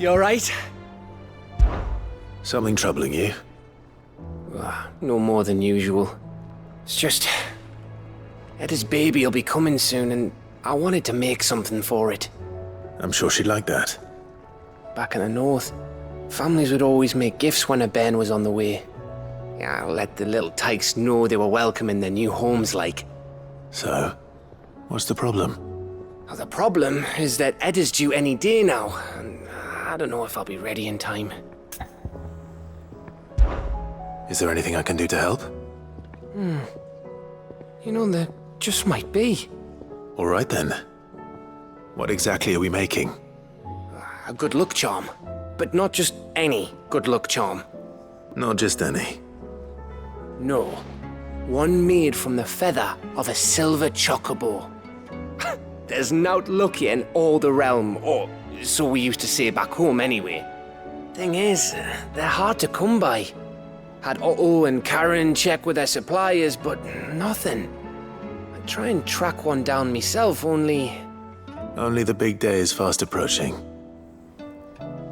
You alright? Something troubling you? No more than usual. It's just... Eda's baby will be coming soon and I wanted to make something for it. I'm sure she'd like that. Back in the north, families would always make gifts when a bairn was on the way. Yeah, let the little tykes know they were welcome in their new homes like. So, what's the problem? Well, the problem is that Eda's due any day now, and I don't know if I'll be ready in time. Is there anything I can do to help? You know, there just might be. All right then. What exactly are we making? A good luck charm. But not just any good luck charm. Not just any. No. One made from the feather of a silver chocobo. There's nowt lucky in all the realm, or so we used to say back home anyway. Thing is, they're hard to come by. Had Otto and Karen check with their suppliers, but nothing. I try and track one down myself, only... Only the big day is fast approaching.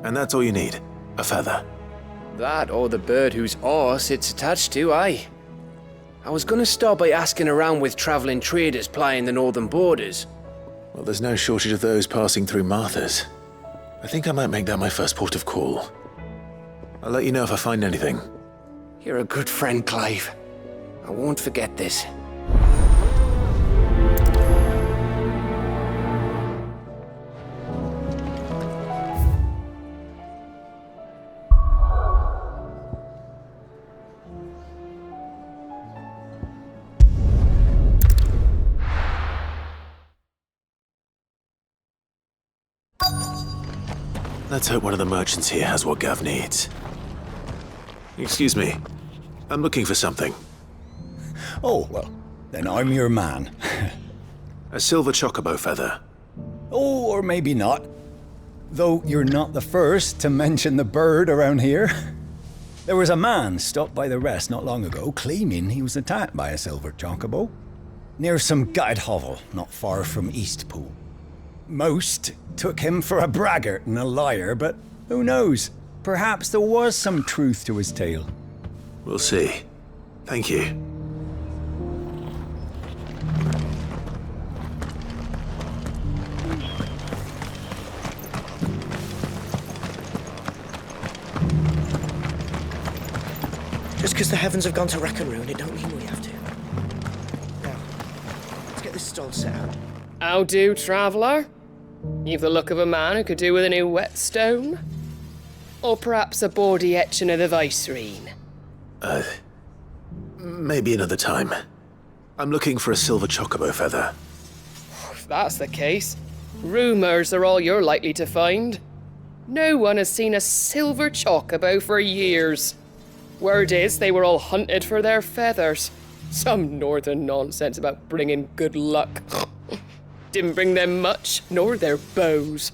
And that's all you need, a feather. That or the bird whose horse it's attached to, aye. I was gonna start by asking around with travelling traders plying the northern borders. Well, there's no shortage of those passing through Martha's. I think I might make that my first port of call. I'll let you know if I find anything. You're a good friend, Clive. I won't forget this. Let's hope one of the merchants here has what Gav needs. Excuse me. I'm looking for something. Oh, well, then I'm your man. A silver chocobo feather. Oh, or maybe not. Though you're not the first to mention the bird around here. There was a man stopped by the rest not long ago claiming he was attacked by a silver chocobo. Near some gutted hovel not far from Eastpool. Most took him for a braggart and a liar, but who knows? Perhaps there was some truth to his tale. We'll see. Thank you. Just because the heavens have gone to rack and ruin, it don't mean we have to. Now, let's get this stall set out. How do, traveller? You've the look of a man who could do with a new whetstone. Or perhaps a bawdy etching of the Vicerine. Maybe another time. I'm looking for a silver chocobo feather. If that's the case, rumours are all you're likely to find. No one has seen a silver chocobo for years. Word is they were all hunted for their feathers. Some northern nonsense about bringing good luck. Didn't bring them much, nor their bows.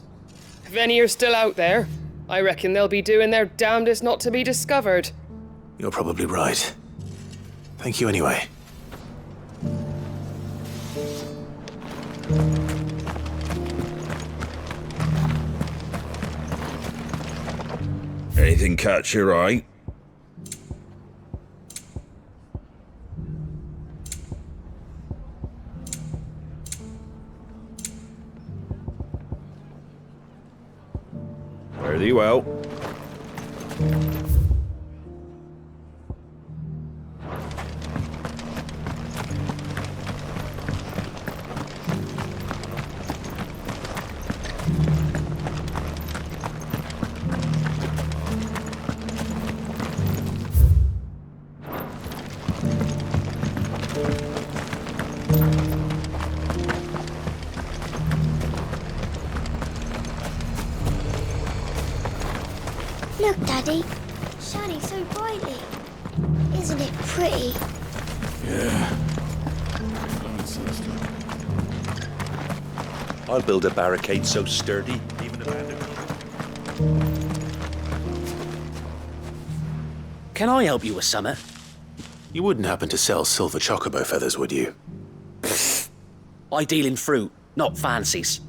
If any are still out there, I reckon they'll be doing their damnedest not to be discovered. You're probably right. Thank you anyway. Anything catch your eye? Fare thee well. Look, Daddy. Shining so brightly. Isn't it pretty? Yeah. I'll build a barricade so sturdy, even a bandit. Can I help you with summat? You wouldn't happen to sell silver chocobo feathers, would you? I deal in fruit, not fancies.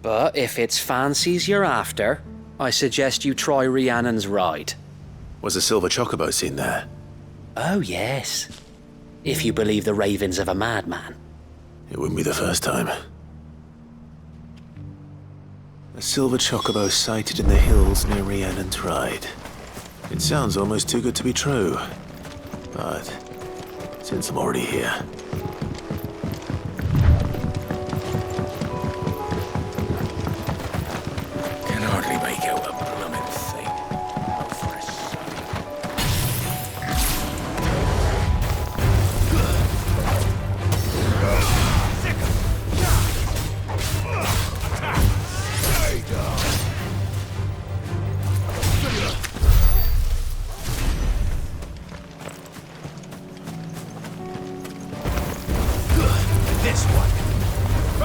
But if it's fancies you're after, I suggest you try Rhiannon's ride. Was a silver chocobo seen there? Oh, yes. If you believe the ravings of a madman. It wouldn't be the first time. A silver chocobo sighted in the hills near Rhiannon's Ride. It sounds almost too good to be true. But since I'm already here... Can hardly make out a blooming thing. Oh, for a This one.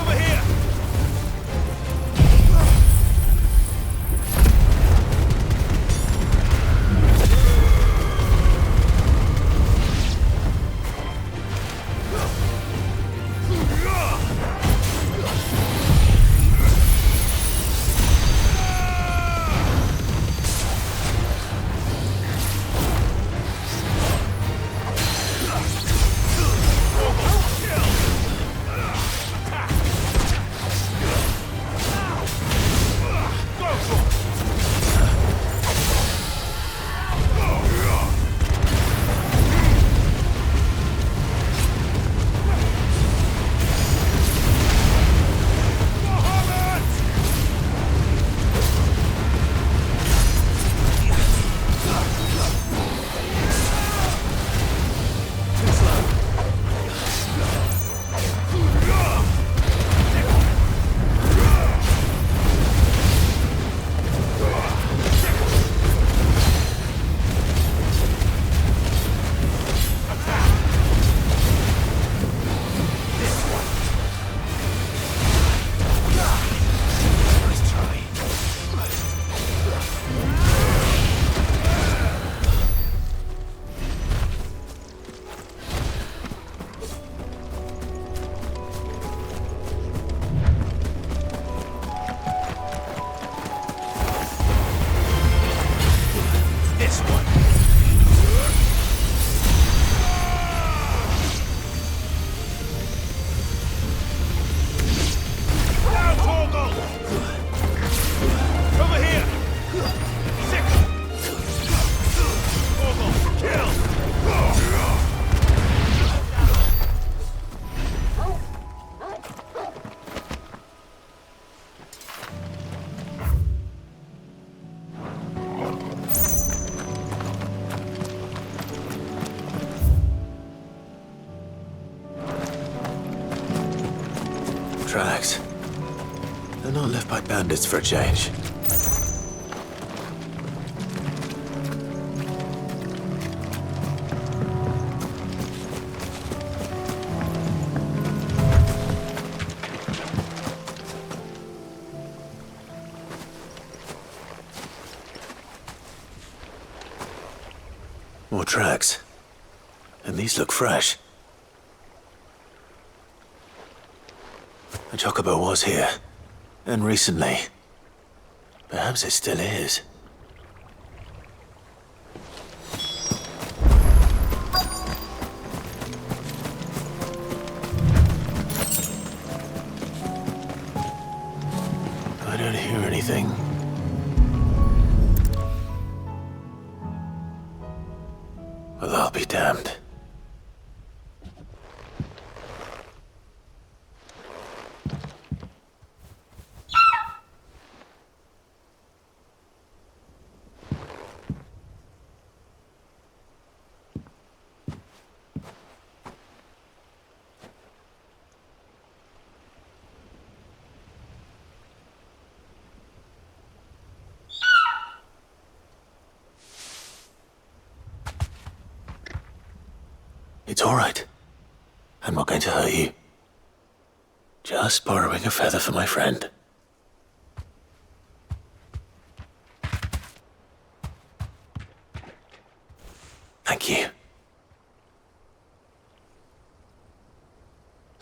Over here. Tracks. They're not left by bandits for a change. More tracks. And these look fresh. A chocobo was here. And recently. Perhaps it still is. I don't hear anything. Well, I'll be damned. It's all right. I'm not going to hurt you. Just borrowing a feather for my friend. Thank you.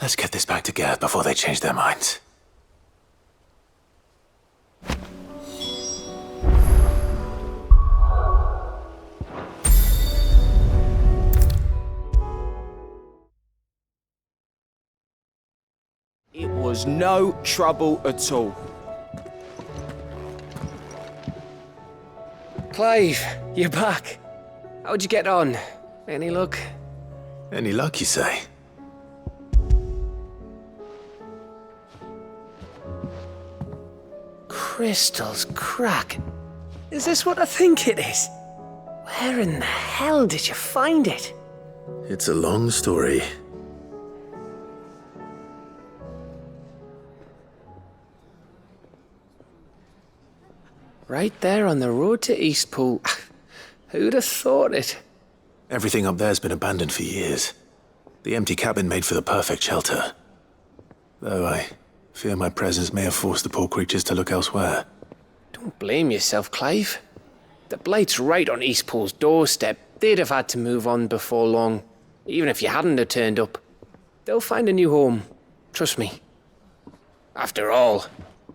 Let's get this back to Gad before they change their minds. was no trouble at all. Clive, you're back. How'd you get on? Any luck? Any luck, you say? Crystal's crack. Is this what I think it is? Where in the hell did you find it? It's a long story. Right there on the road to Eastpool. Who'd have thought it? Everything up there's been abandoned for years. The empty cabin made for the perfect shelter. Though I fear my presence may have forced the poor creatures to look elsewhere. Don't blame yourself, Clive. The Blight's right on Eastpool's doorstep. They'd have had to move on before long, even if you hadn't have turned up. They'll find a new home. Trust me. After all,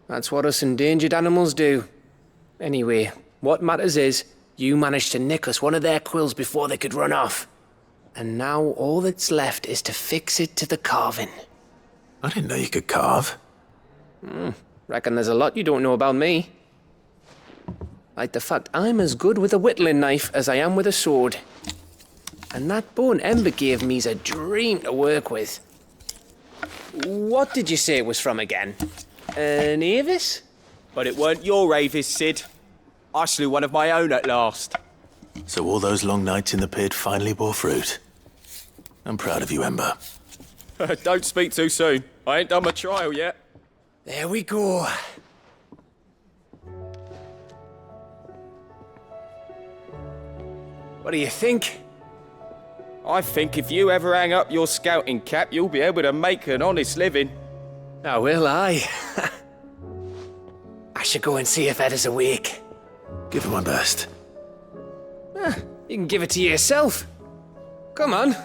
that's what us endangered animals do. Anyway, what matters is, you managed to nick us one of their quills before they could run off. And now all that's left is to fix it to the carving. I didn't know you could carve. Reckon there's a lot you don't know about me. Like the fact I'm as good with a whittling knife as I am with a sword. And that bone Ember gave me's a dream to work with. What did you say it was from again? An Avis? But it weren't your Avis, Sid. I slew one of my own at last. So all those long nights in the pit finally bore fruit. I'm proud of you, Ember. Don't speak too soon. I ain't done my trial yet. There we go. What do you think? I think if you ever hang up your scouting cap, you'll be able to make an honest living. Oh, will I? I should go and see if Ed is awake. Give it my best. You can give it to yourself. Come on.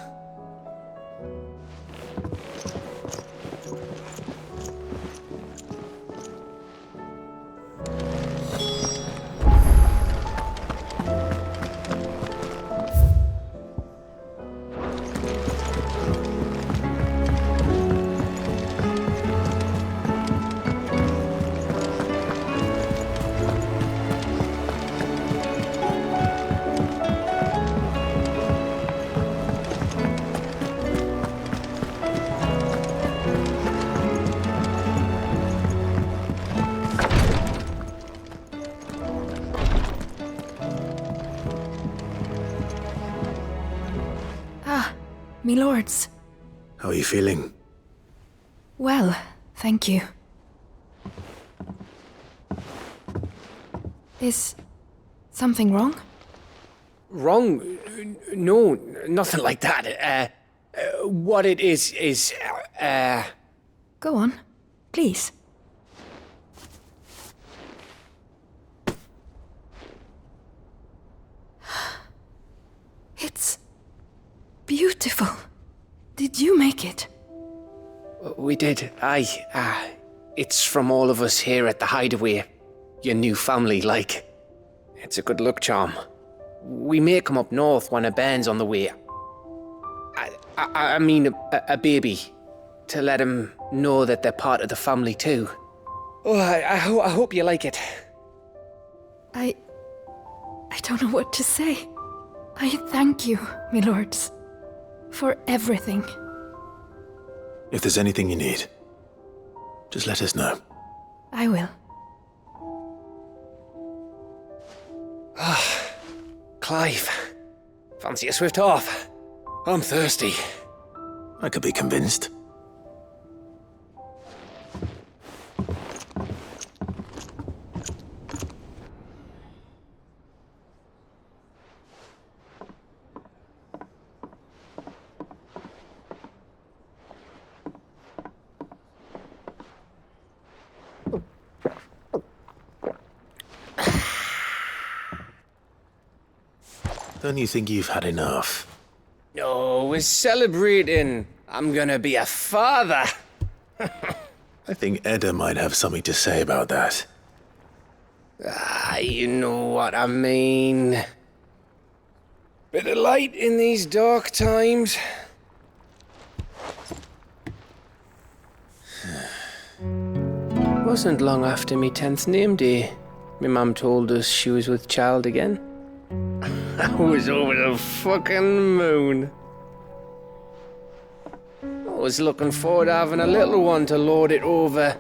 Me lords. How are you feeling? Well, thank you. Is something wrong? Wrong? No, nothing like that. What it is, Go on, please. It's beautiful. Did you make it? We did. Aye. It's from all of us here at the Hideaway. Your new family, like. It's a good luck charm. We may come up north when a bairn's on the way. I mean a baby. To let him know that they're part of the family too. Oh, I hope you like it. I don't know what to say. I thank you, my lords, for everything. If there's anything you need, just let us know. I will. Clive, fancy a swift off? I'm thirsty. I could be convinced. Don't you think you've had enough? No, we're celebrating. I'm gonna be a father. I think Edda might have something to say about that. You know what I mean. Bit of light in these dark times. Wasn't long after me 10th name day, my mum told us she was with child again. I was over the fucking moon. I was looking forward to having a little one to lord it over,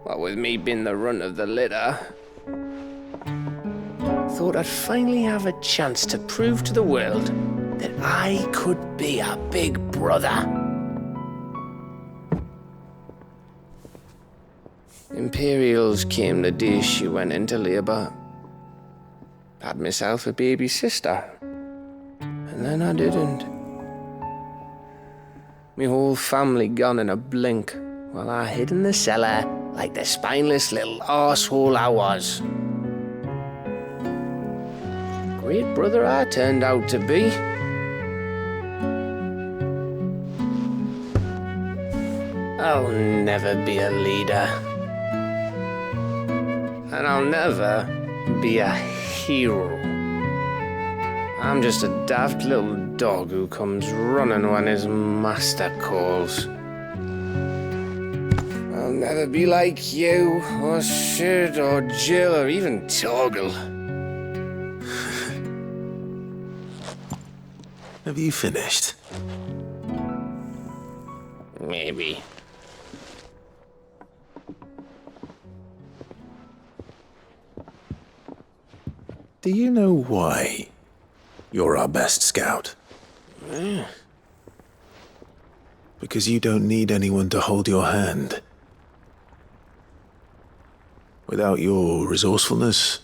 what with me being the runt of the litter. Thought I'd finally have a chance to prove to the world that I could be a big brother. Imperials came the day she went into labour. Had myself a baby sister. And then I didn't. Me whole family gone in a blink, while I hid in the cellar like the spineless little arsehole I was. Great brother I turned out to be. I'll never be a leader. And I'll never be a hero. I'm just a daft little dog who comes running when his master calls. I'll never be like you, or Sid, or Jill, or even Torgal. Have you finished? Maybe. Do you know why you're our best scout? Because you don't need anyone to hold your hand. Without your resourcefulness,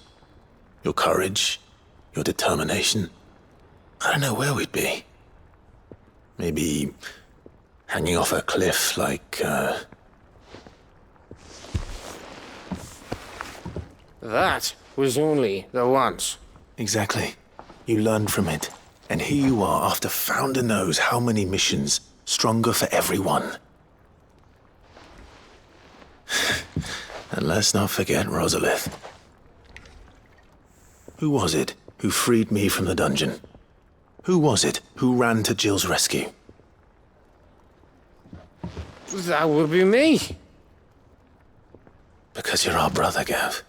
your courage, your determination, I don't know where we'd be. Maybe hanging off a cliff like, That was only the once. Exactly. You learned from it. And here you are after Founder knows how many missions, stronger for everyone. And let's not forget Rosalith. Who was it who freed me from the dungeon? Who was it who ran to Jill's rescue? That would be me. Because you're our brother, Gav.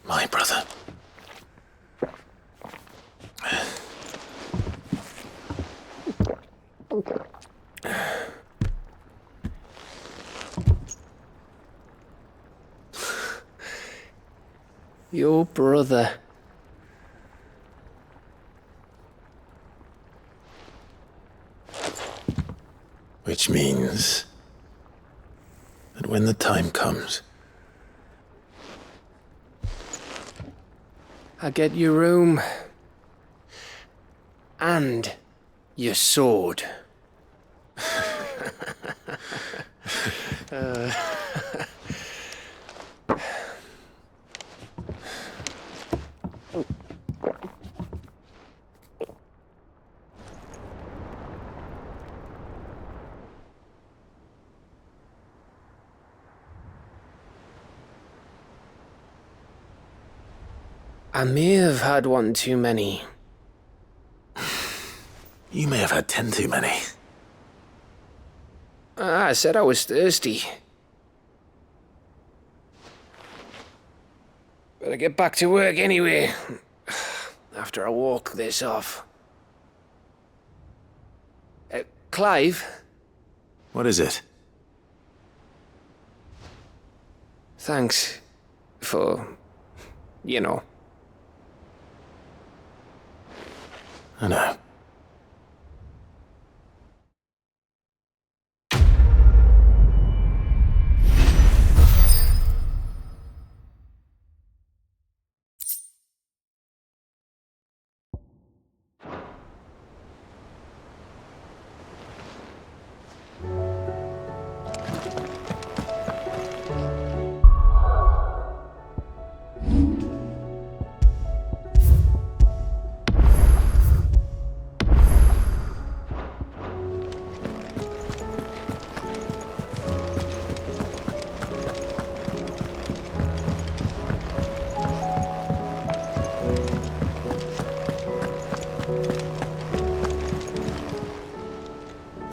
My brother. Your brother. Which means that when the time comes, I get your room. And your sword. I may have had one too many. you may have had 10 too many. I said I was thirsty. Better get back to work anyway. After I walk this off. Clive? What is it? Thanks for, you know. I know.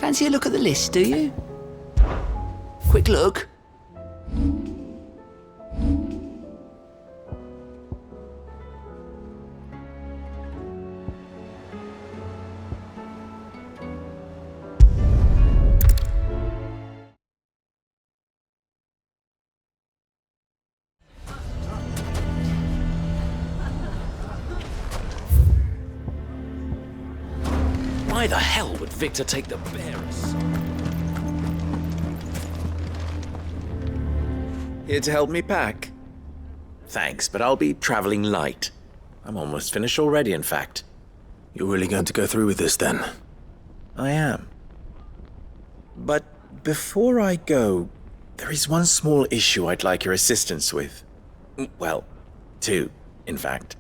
Fancy a look at the list, do you? Quick look. Why the hell would Victor take the bearers? Here to help me pack? Thanks, but I'll be traveling light. I'm almost finished already, in fact. You're really going to go through with this, then? I am. But before I go, there is one small issue I'd like your assistance with. Well, two, in fact.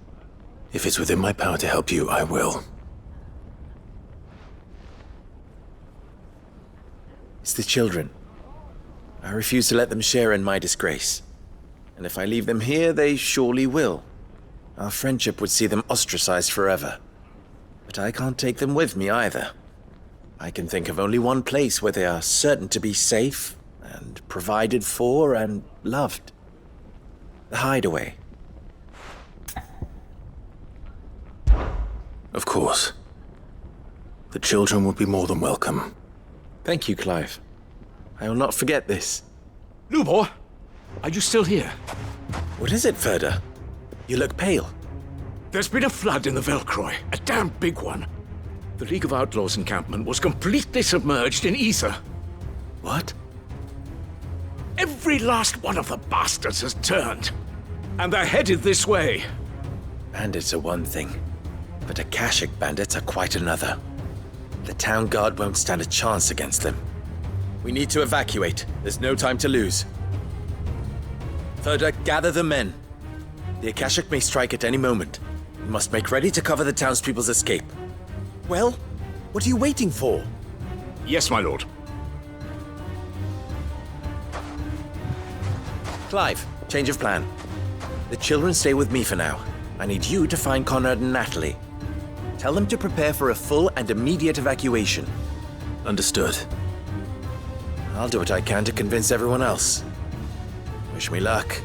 If it's within my power to help you, I will. It's the children. I refuse to let them share in my disgrace. And if I leave them here, they surely will. Our friendship would see them ostracized forever. But I can't take them with me either. I can think of only one place where they are certain to be safe and provided for and loved. The Hideaway. Of course. The children would be more than welcome. Thank you, Clive. I will not forget this. Lubor, are you still here? What is it, Ferda? You look pale. There's been a flood in the Velcroy, a damn big one. The League of Outlaws encampment was completely submerged in ether. What? Every last one of the bastards has turned. And they're headed this way. Bandits are one thing, but Akashic bandits are quite another. The town guard won't stand a chance against them. We need to evacuate. There's no time to lose. Ferda, gather the men. The Akashic may strike at any moment. We must make ready to cover the townspeople's escape. Well, what are you waiting for? Yes, my lord. Clive, change of plan. The children stay with me for now. I need you to find Conrad and Natalie. Tell them to prepare for a full and immediate evacuation. Understood. I'll do what I can to convince everyone else. Wish me luck.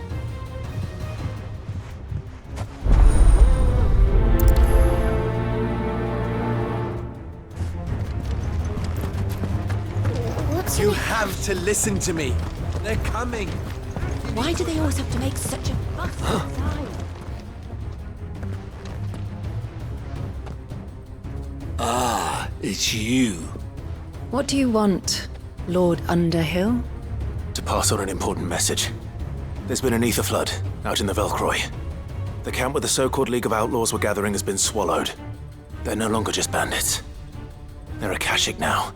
You have to listen to me. They're coming. Why do they always have to make such a fuss outside? Ah, it's you. What do you want, Lord Underhill? To pass on an important message. There's been an ether flood out in the Velcroy. The camp where the so-called League of Outlaws were gathering has been swallowed. They're no longer just bandits. They're Akashic now,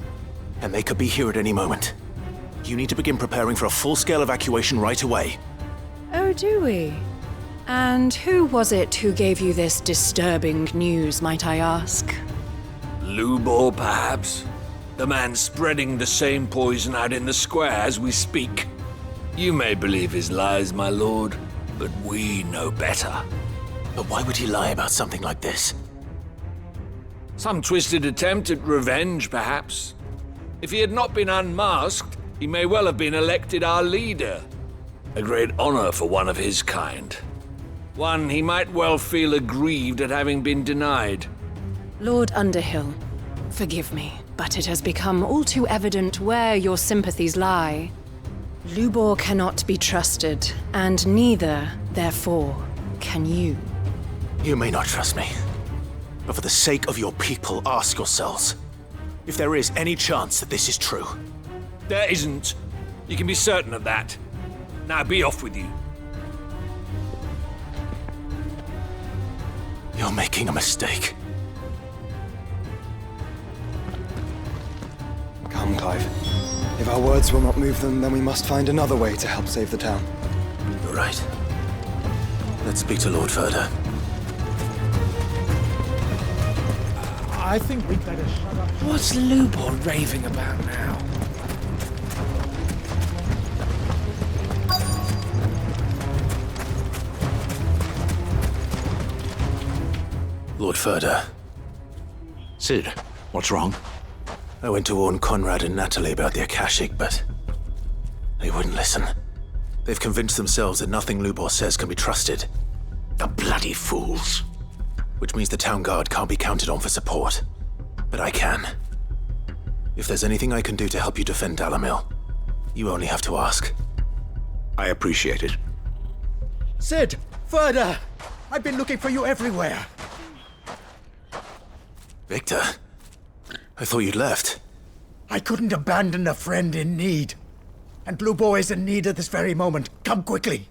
and they could be here at any moment. You need to begin preparing for a full-scale evacuation right away. Oh, do we? And who was it who gave you this disturbing news, might I ask? Lubor, perhaps? The man spreading the same poison out in the square as we speak. You may believe his lies, my lord, but we know better. But why would he lie about something like this? Some twisted attempt at revenge, perhaps. If he had not been unmasked, he may well have been elected our leader. A great honor for one of his kind. One he might well feel aggrieved at having been denied. Lord Underhill, forgive me, but it has become all too evident where your sympathies lie. Lubor cannot be trusted, and neither, therefore, can you. You may not trust me, but for the sake of your people, ask yourselves if there is any chance that this is true. There isn't. You can be certain of that. Now be off with you. You're making a mistake. Come, Clive. If our words will not move them, then we must find another way to help save the town. You're right. Let's speak to Lord Ferda. I think we'd better shut up. What's Lubor raving about now? Lord Ferda. Sid, what's wrong? I went to warn Conrad and Natalie about the Akashic, but they wouldn't listen. They've convinced themselves that nothing Lubor says can be trusted. The bloody fools. Which means the town guard can't be counted on for support. But I can. If there's anything I can do to help you defend Dalamil, you only have to ask. I appreciate it. Sid! Ferda! I've been looking for you everywhere. Victor? I thought you'd left. I couldn't abandon a friend in need. And Blue Boy is in need at this very moment. Come quickly.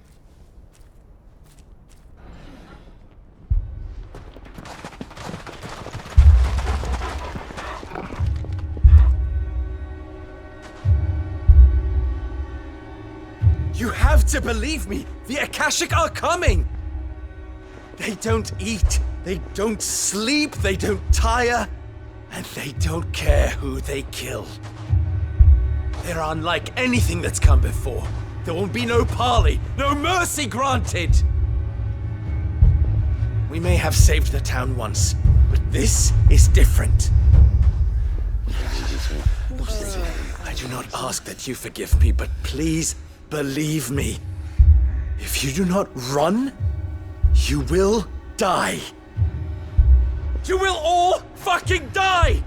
You have to believe me! The Akashic are coming! They don't eat, they don't sleep, they don't tire, and they don't care who they kill. They're unlike anything that's come before. There will be no parley, no mercy granted! We may have saved the town once, but this is different. I do not ask that you forgive me, but please believe me. If you do not run, you will die. You will all fucking die!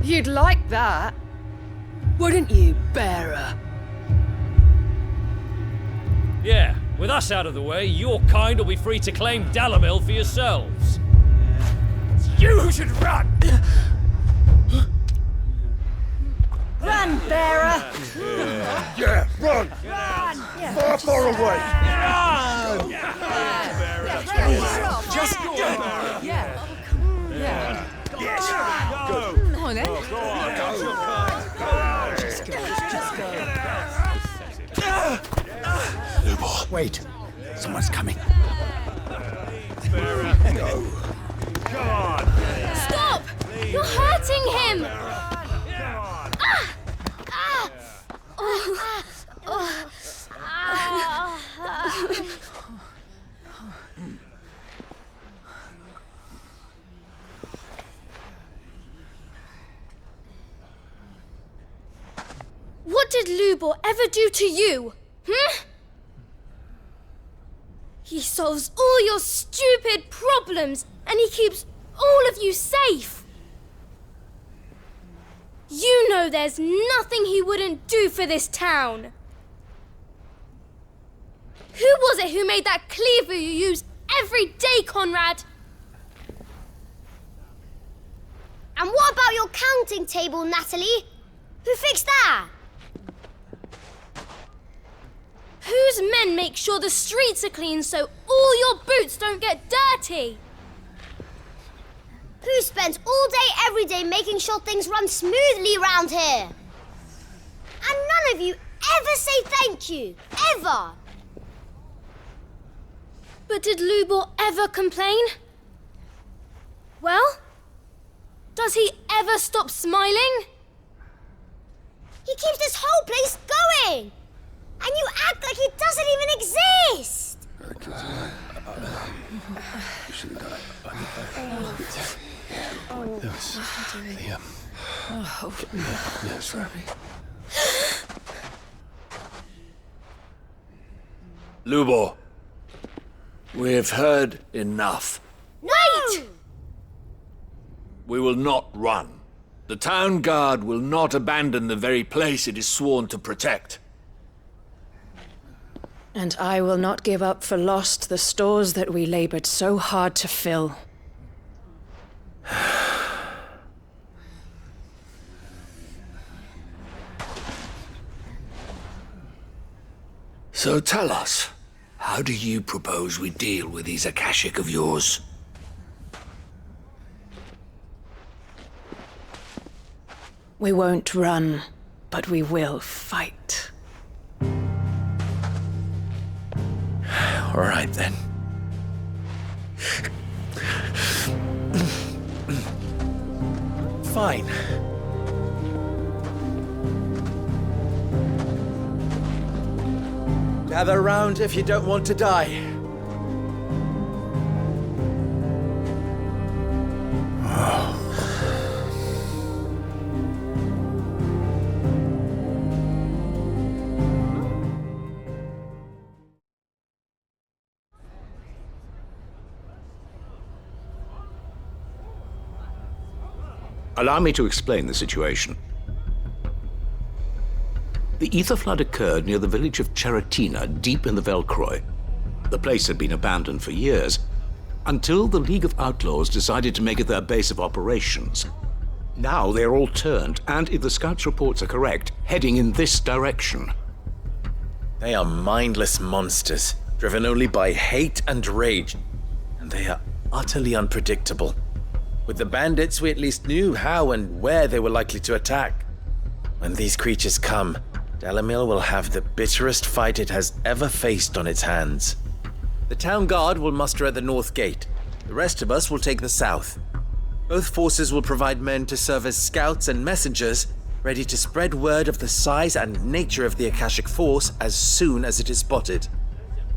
You'd like that, wouldn't you, bearer? Yeah, with us out of the way, your kind will be free to claim Dalamil for yourselves. You should run! Run, bearer! Yeah, run! Far, far away! Run! Just go! Yeah. Yeah. Yes! Go! Come on, then. Lubor. Wait. Someone's coming. Go. Come on. Stop! You're hurting him! What did Lubor ever do to you? He solves all your stupid problems and he keeps all of you safe. You know there's nothing he wouldn't do for this town. Who was it who made that cleaver you use every day, Conrad? And what about your counting table, Natalie? Who fixed that? Whose men make sure the streets are clean so all your boots don't get dirty? Who spends all day, every day making sure things run smoothly round here? And none of you ever say thank you. Ever. But did Lubor ever complain? Well, does he ever stop smiling? He keeps this whole place going. And you act like he doesn't even exist. You shouldn't have done it. Sorry. Lubor, we've heard enough. Wait! We will not run. The town guard will not abandon the very place it is sworn to protect. And I will not give up for lost the stores that we labored so hard to fill. So tell us, how do you propose we deal with these Akashic of yours? We won't run, but we will fight. All right, then. Fine. Gather round if you don't want to die. Allow me to explain the situation. The ether flood occurred near the village of Cheratina, deep in the Velcroy. The place had been abandoned for years, until the League of Outlaws decided to make it their base of operations. Now they're all turned, and if the scouts' reports are correct, heading in this direction. They are mindless monsters, driven only by hate and rage. And they are utterly unpredictable. With the bandits, we at least knew how and where they were likely to attack. When these creatures come, Dalamil will have the bitterest fight it has ever faced on its hands. The town guard will muster at the north gate. The rest of us will take the south. Both forces will provide men to serve as scouts and messengers, ready to spread word of the size and nature of the Akashic force as soon as it is spotted.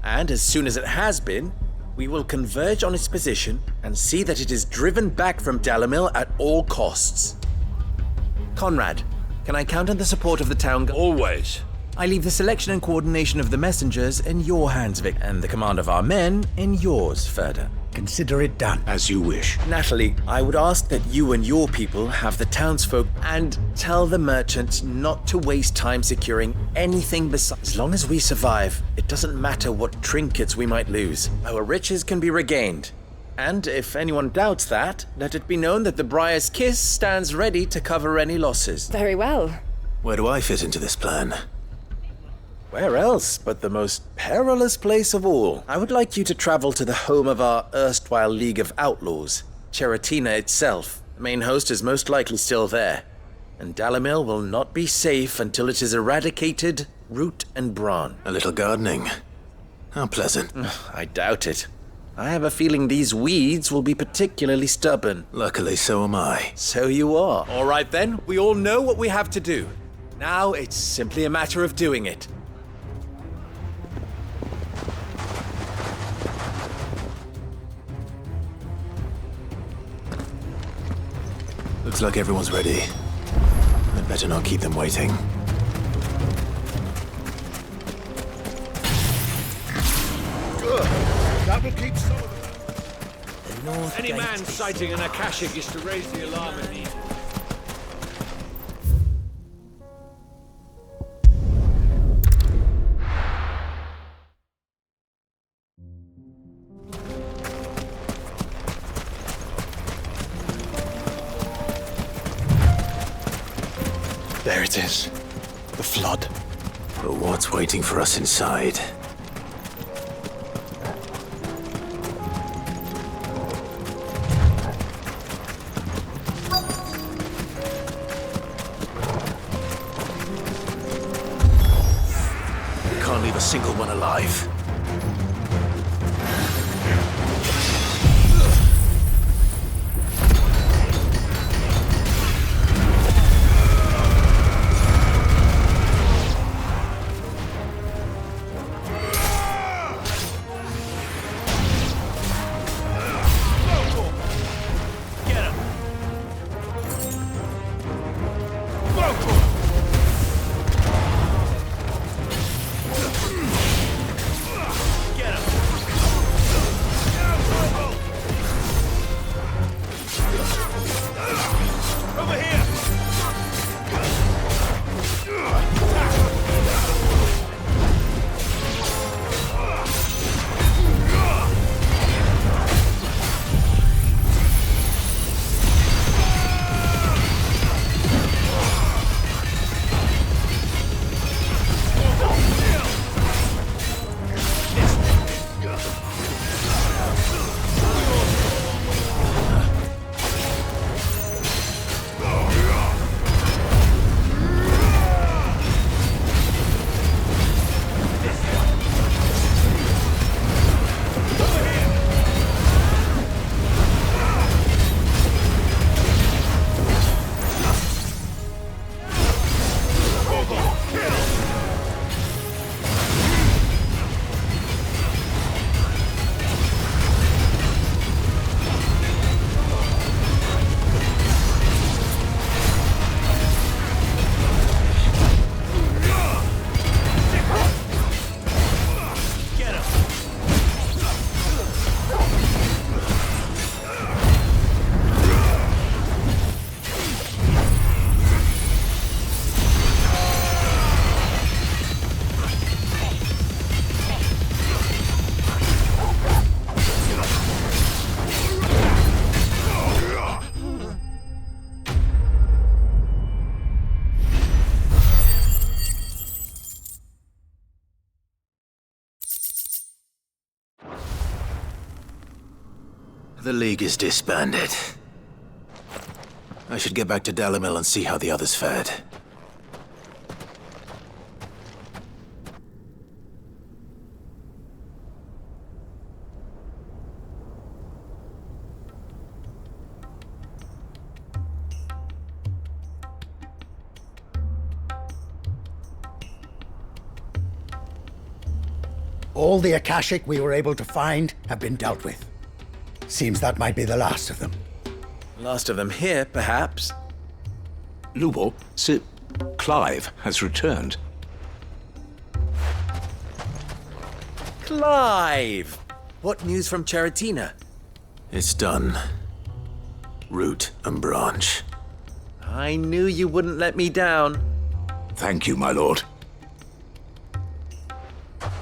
And as soon as it has been, we will converge on its position and see that it is driven back from Dalamil at all costs. Conrad, can I count on the support of the town guard? Always. I leave the selection and coordination of the messengers in your hands, Vic, and the command of our men in yours, Ferda. Consider it done. As you wish. Natalie, I would ask that you and your people have the townsfolk and tell the merchants not to waste time securing anything besides. As long as we survive, it doesn't matter what trinkets we might lose. Our riches can be regained. And if anyone doubts that, let it be known that the Briar's Kiss stands ready to cover any losses. Very well. Where do I fit into this plan? Where else but the most perilous place of all? I would like you to travel to the home of our erstwhile League of Outlaws, Cheratina itself. The main host is most likely still there, and Dalamil will not be safe until it is eradicated, root and branch. A little gardening. How pleasant. I doubt it. I have a feeling these weeds will be particularly stubborn. Luckily, so am I. So you are. All right then, we all know what we have to do. Now it's simply a matter of doing it. Looks like everyone's ready. I'd better not keep them waiting. Good. That will keep some of them. Any man sighting an Akashic is to raise the alarm immediately. There it is. The flood. But what's waiting for us inside? We can't leave a single one alive. The League is disbanded. I should get back to Dalimil and see how the others fared. All the Akashic we were able to find have been dealt with. Seems that might be the last of them. Last of them here, perhaps. Lubor, Sir Clive has returned. Clive! What news from Cheratina? It's done. Root and branch. I knew you wouldn't let me down. Thank you, my lord.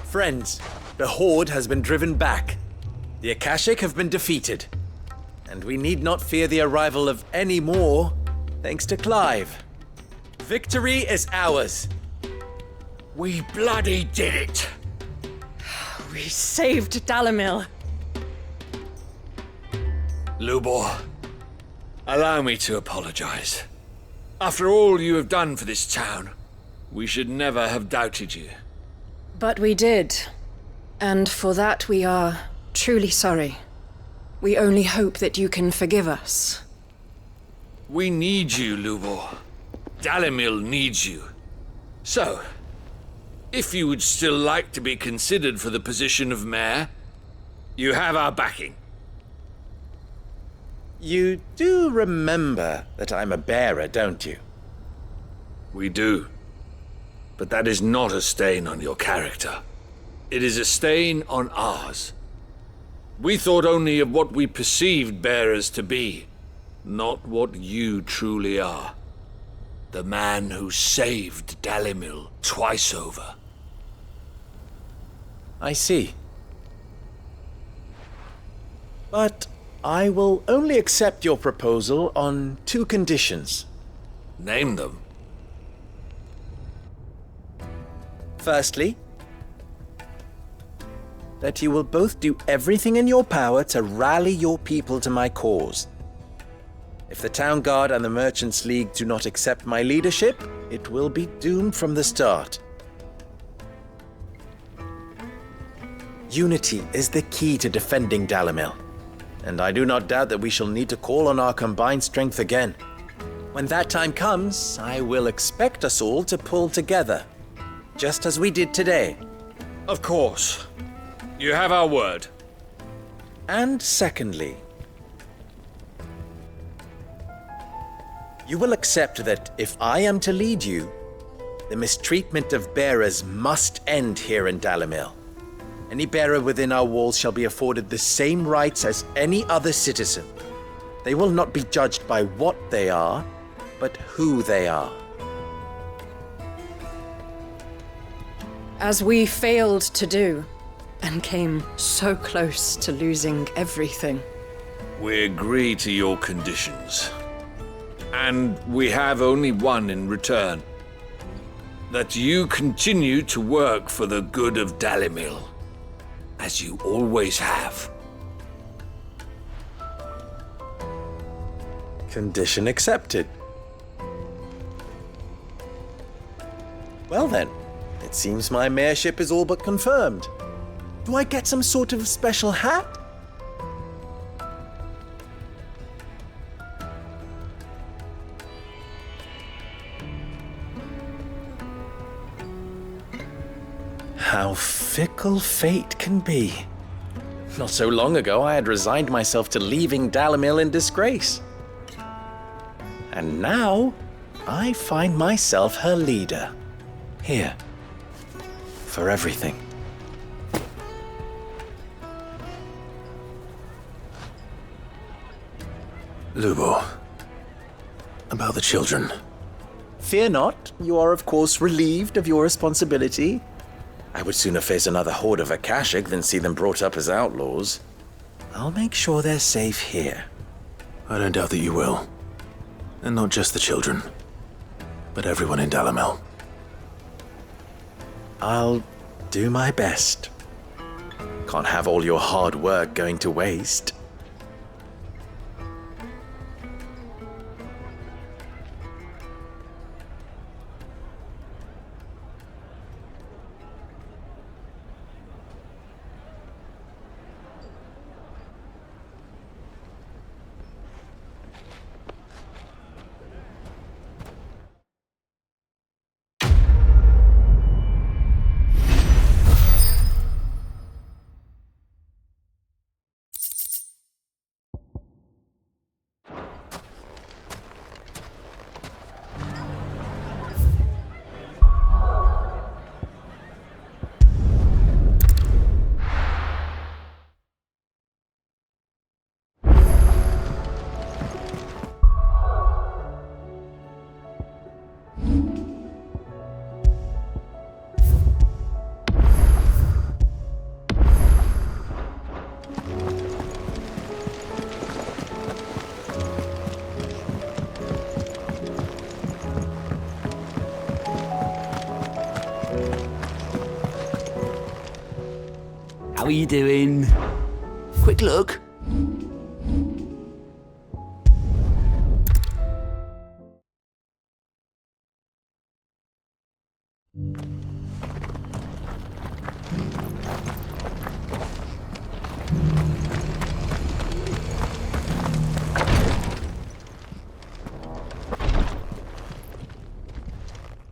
Friends, the Horde has been driven back. The Akashic have been defeated. And we need not fear the arrival of any more, thanks to Clive. Victory is ours. We bloody did it! We saved Dalimil. Lubor, allow me to apologize. After all you have done for this town, we should never have doubted you. But we did. And for that we are truly sorry. We only hope that you can forgive us. We need you, Lubor. Dalimil needs you. So, if you would still like to be considered for the position of mayor, you have our backing. You do remember that I'm a bearer, don't you? We do. But that is not a stain on your character. It is a stain on ours. We thought only of what we perceived bearers to be, not what you truly are. The man who saved Dalimil twice over. I see. But I will only accept your proposal on 2 conditions. Name them. Firstly, that you will both do everything in your power to rally your people to my cause. If the Town Guard and the Merchants League do not accept my leadership, it will be doomed from the start. Unity is the key to defending Dalimil, and I do not doubt that we shall need to call on our combined strength again. When that time comes, I will expect us all to pull together, just as we did today. Of course. You have our word. And secondly, you will accept that if I am to lead you, the mistreatment of bearers must end here in Dalimil. Any bearer within our walls shall be afforded the same rights as any other citizen. They will not be judged by what they are, but who they are. As we failed to do, and came so close to losing everything. We agree to your conditions. And we have only one in return. That you continue to work for the good of Dalimil, as you always have. Condition accepted. Well then, it seems my mayorship is all but confirmed. Do I get some sort of special hat? How fickle fate can be. Not so long ago, I had resigned myself to leaving Dalimil in disgrace. And now, I find myself her leader. Here. For everything. Lubor, about the children. Fear not, you are of course relieved of your responsibility. I would sooner face another horde of Akashic than see them brought up as outlaws. I'll make sure they're safe here. I don't doubt that you will. And not just the children, but everyone in Dalimil. I'll do my best. Can't have all your hard work going to waste. you doing? Quick look.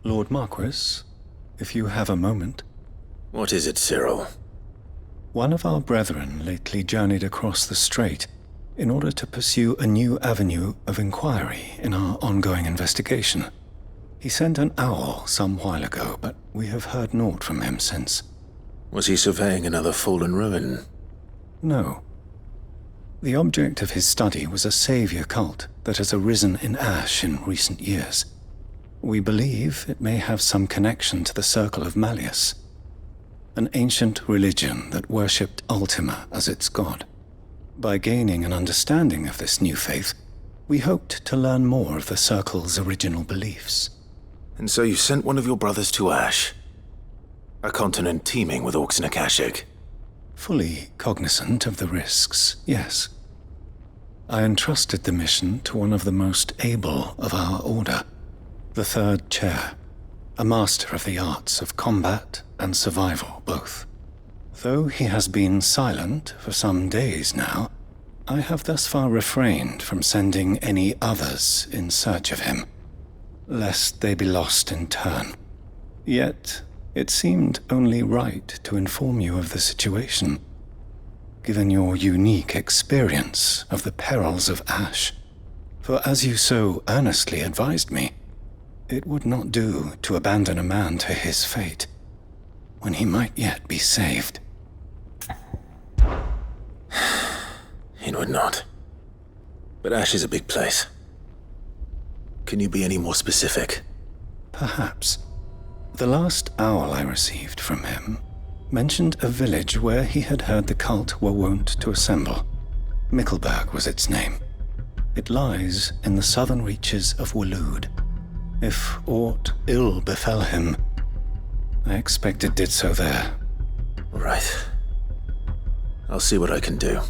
Lord Marquis, if you have a moment. What is it, Cyril? One of our brethren lately journeyed across the strait in order to pursue a new avenue of inquiry in our ongoing investigation. He sent an owl some while ago, but we have heard naught from him since. Was he surveying another fallen ruin? No. The object of his study was a savior cult that has arisen in Ash in recent years. We believe it may have some connection to the Circle of Malleus, an ancient religion that worshipped Ultima as its god. By gaining an understanding of this new faith, we hoped to learn more of the Circle's original beliefs. And so you sent one of your brothers to Ash? A continent teeming with orcs and Akashic? Fully cognizant of the risks, yes. I entrusted the mission to one of the most able of our order, the Third Chair, a master of the arts of combat and survival both. Though he has been silent for some days now, I have thus far refrained from sending any others in search of him, lest they be lost in turn. Yet, it seemed only right to inform you of the situation, given your unique experience of the perils of Ash. For as you so earnestly advised me, it would not do to abandon a man to his fate, when he might yet be saved. It would not. But Ash is a big place. Can you be any more specific? Perhaps. The last owl I received from him mentioned a village where he had heard the cult were wont to assemble. Mickleburg was its name. It lies in the southern reaches of Waloed. If aught ill befell him, I expect it did so there. Right. I'll see what I can do.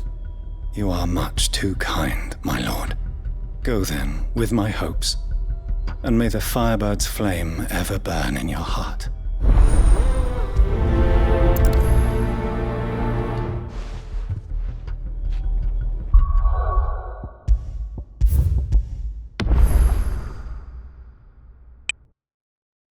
You are much too kind, my lord. Go then, with my hopes, and may the Firebird's flame ever burn in your heart.